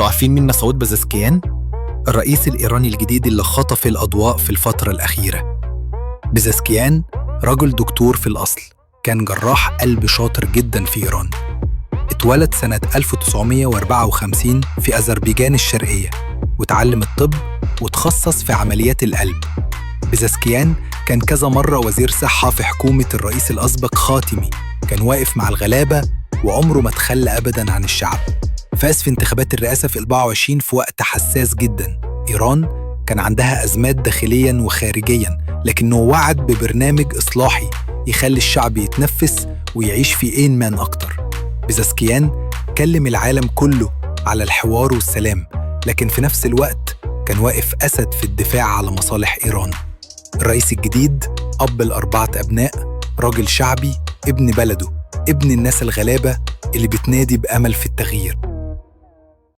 انتوا عارفين مين مسعود بزسكيان؟ الرئيس الإيراني الجديد اللي خطف الأضواء في الفترة الأخيرة. بزسكيان رجل دكتور في الأصل، كان جراح قلب شاطر جدا في إيران. اتولد سنة 1954 في أذربيجان الشرقية، وتعلم الطب وتخصص في عمليات القلب. بزسكيان كان كذا مرة وزير صحة في حكومة الرئيس الأسبق خاتمي، كان واقف مع الغلابة وعمره ما تخلى أبداً عن الشعب. فاز في انتخابات الرئاسة في 24 في وقت حساس جداً. إيران كان عندها أزمات داخلياً وخارجياً، لكنه وعد ببرنامج إصلاحي يخلي الشعب يتنفس ويعيش في إيمان أكتر. بزسكيان كلم العالم كله على الحوار والسلام، لكن في نفس الوقت كان واقف أسد في الدفاع على مصالح إيران. الرئيس الجديد أب ل4 أبناء، راجل شعبي، ابن بلده، ابن الناس الغلابة اللي بتنادي بأمل في التغيير.